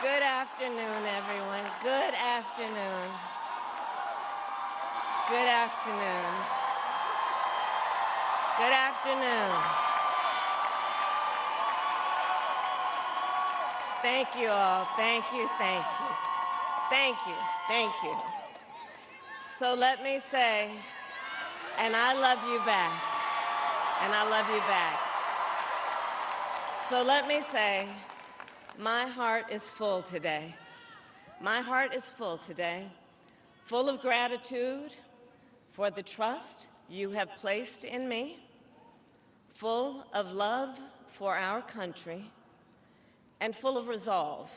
Good afternoon, everyone. Good afternoon. Good afternoon. Good afternoon. Thank you all. Thank you, thank you. Thank you, thank you. So let me say, and I love you back. And I love you back. So let me say, my heart is full today. My heart is full today, full of gratitude for the trust you have placed in me, full of love for our country, and full of resolve.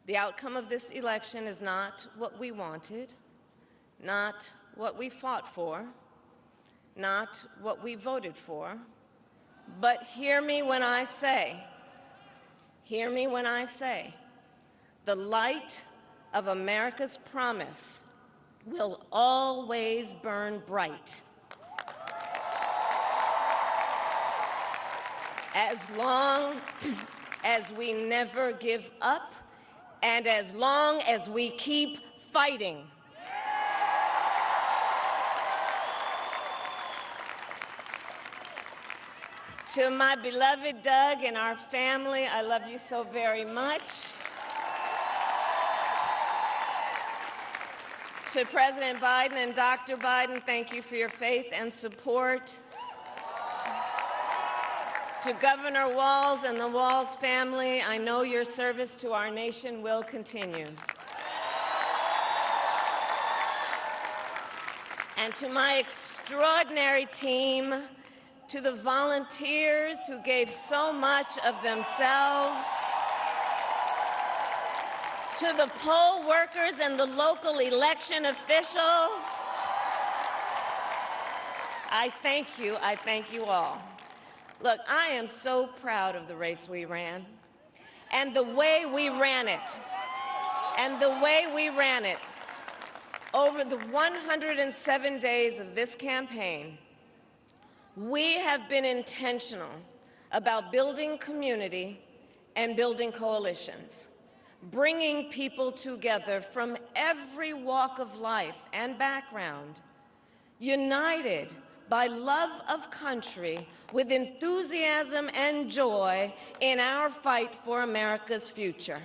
The outcome of this election is not what we wanted, not what we fought for, not what we voted for, but hear me when I say, the light of America's promise will always burn bright. As long as we never give up, and as long as we keep fighting. To my beloved Doug and our family, I love you so very much. To President Biden and Dr. Biden, thank you for your faith and support. To Governor Walz and the Walz family, I know your service to our nation will continue. And to my extraordinary team, to the volunteers who gave so much of themselves, to the poll workers and the local election officials, I thank you all. Look, I am so proud of the race we ran, and the way we ran it, over the 107 days of this campaign. We have been intentional about building community and building coalitions, bringing people together from every walk of life and background, united by love of country with enthusiasm and joy in our fight for America's future.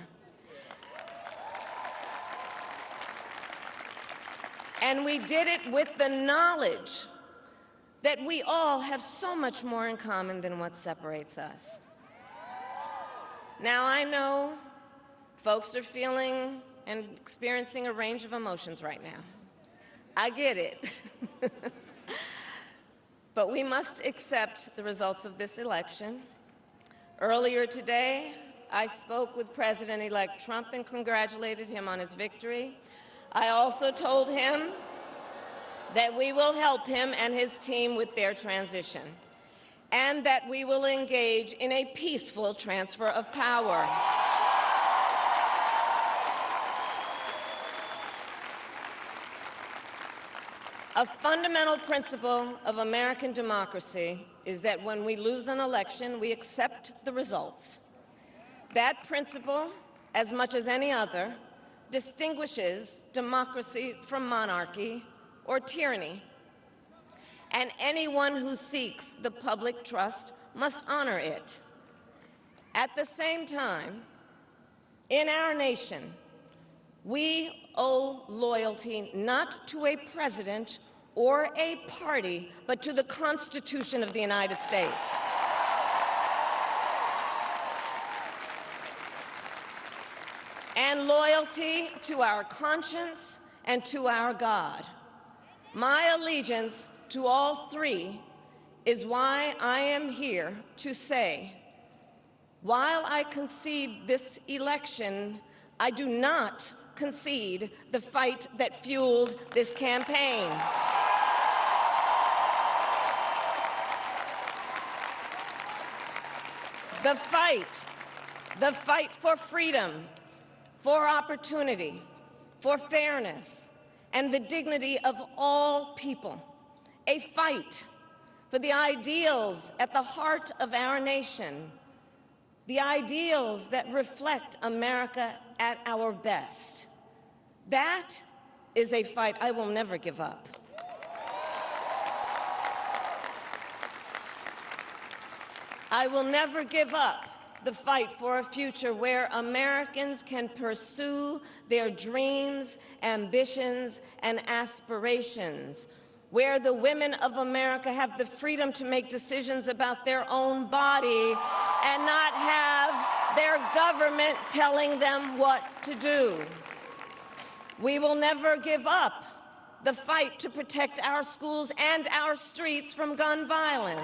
And we did it with the knowledge that we all have so much more in common than what separates us. Now, I know folks are feeling and experiencing a range of emotions right now. I get it. But we must accept the results of this election. Earlier today, I spoke with President-elect Trump and congratulated him on his victory. I also told him that we will help him and his team with their transition, and that we will engage in a peaceful transfer of power. A fundamental principle of American democracy is that when we lose an election, we accept the results. That principle, as much as any other, distinguishes democracy from monarchy or tyranny. And anyone who seeks the public trust must honor it. At the same time, in our nation, we owe loyalty not to a president or a party, but to the Constitution of the United States. And loyalty to our conscience and to our God. My allegiance to all three is why I am here to say, while I concede this election, I do not concede the fight that fueled this campaign. The fight for freedom, for opportunity, for fairness, and the dignity of all people. A fight for the ideals at the heart of our nation. the ideals that reflect America at our best. That is a fight I will never give up. I will never give up the fight for a future where Americans can pursue their dreams, ambitions, and aspirations, where the women of America have the freedom to make decisions about their own body and not have their government telling them what to do. We will never give up the fight to protect our schools and our streets from gun violence.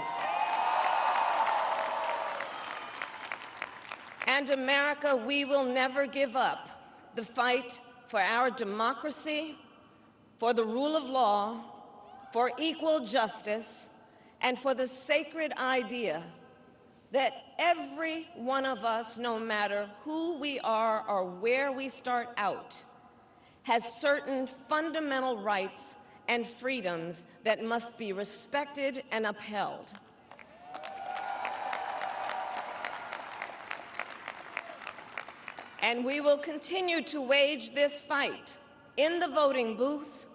And America, we will never give up the fight for our democracy, for the rule of law, for equal justice, and for the sacred idea that every one of us, no matter who we are or where we start out, has certain fundamental rights and freedoms that must be respected and upheld. And we will continue to wage this fight in the voting booth,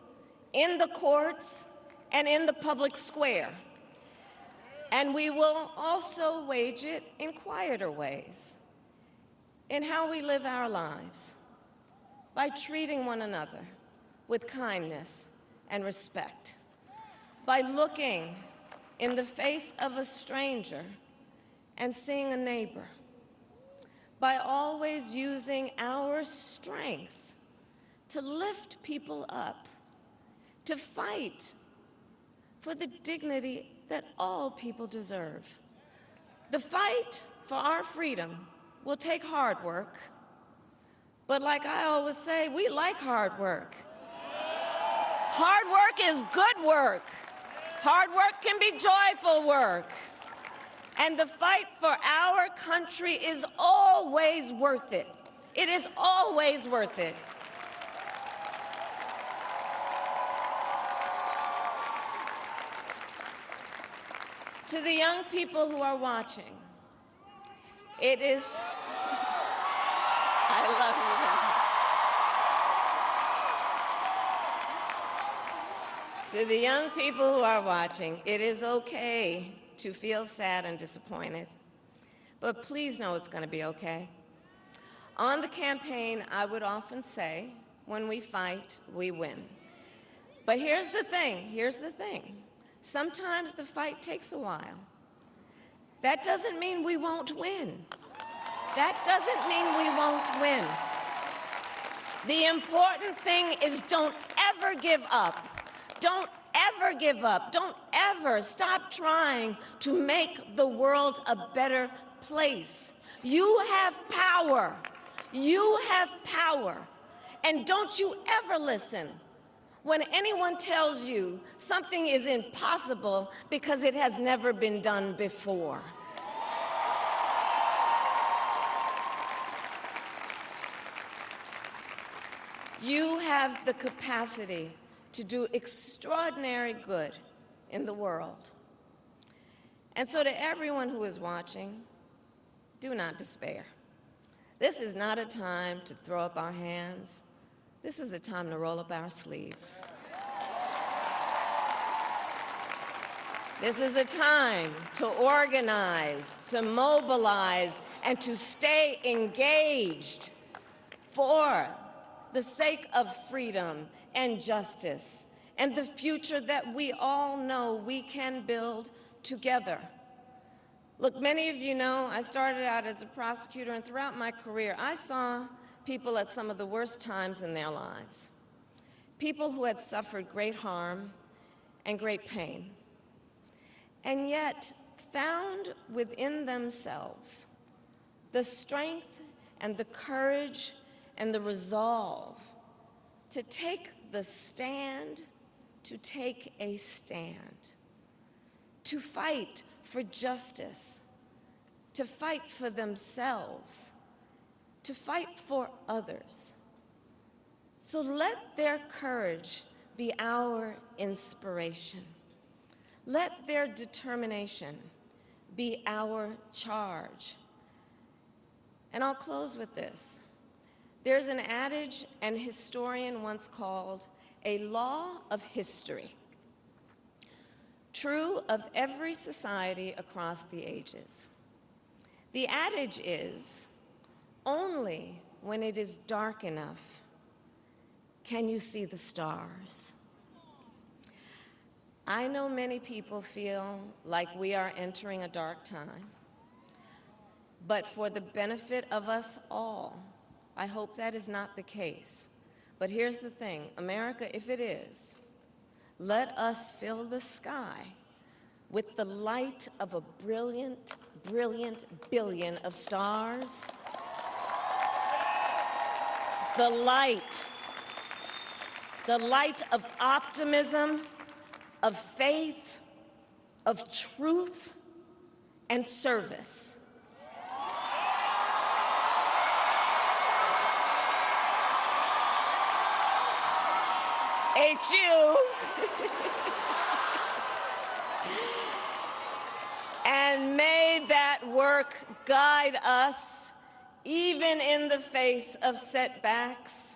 in the courts, and in the public square. And we will also wage it in quieter ways, in how we live our lives, by treating one another with kindness and respect, by looking in the face of a stranger and seeing a neighbor, by always using our strength to lift people up, to fight for the dignity that all people deserve. The fight for our freedom will take hard work, but like I always say, we like hard work. Hard work is good work. Hard work can be joyful work. And the fight for our country is always worth it. It is always worth it. To the young people who are watching, it is, I love you. To the young people who are watching, it is okay to feel sad and disappointed, but please know it's going to be okay. On the campaign, I would often say, when we fight, we win. But here's the thing. Sometimes the fight takes a while. That doesn't mean we won't win. That doesn't mean we won't win. The important thing is don't ever give up. Don't ever give up. Don't ever stop trying to make the world a better place. You have power. You have power. And don't you ever listen when anyone tells you something is impossible because it has never been done before. You have the capacity to do extraordinary good in the world. And so to everyone who is watching, do not despair. This is not a time to throw up our hands. This is a time to roll up our sleeves. This is a time to organize, to mobilize, and to stay engaged for the sake of freedom and justice and the future that we all know we can build together. Look, many of you know I started out as a prosecutor, and throughout my career, I saw people at some of the worst times in their lives, people who had suffered great harm and great pain, and yet found within themselves the strength and the courage and the resolve to take the stand, to take a stand, to fight for justice, to fight for themselves, to fight for others. So let their courage be our inspiration. Let their determination be our charge. And I'll close with this. There's an adage an historian once called a law of history, true of every society across the ages. The adage is, only when it is dark enough can you see the stars. I know many people feel like we are entering a dark time, but for the benefit of us all, I hope that is not the case. But here's the thing, America, if it is, let us fill the sky with the light of a brilliant, brilliant billion of stars. The light of optimism, of faith, of truth, and service. HU. And may that work guide us, even in the face of setbacks,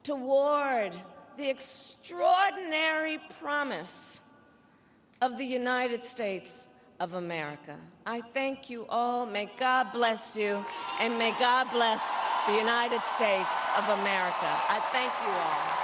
toward the extraordinary promise of the United States of America. I thank you all. May God bless you, and may God bless the United States of America. I thank you all.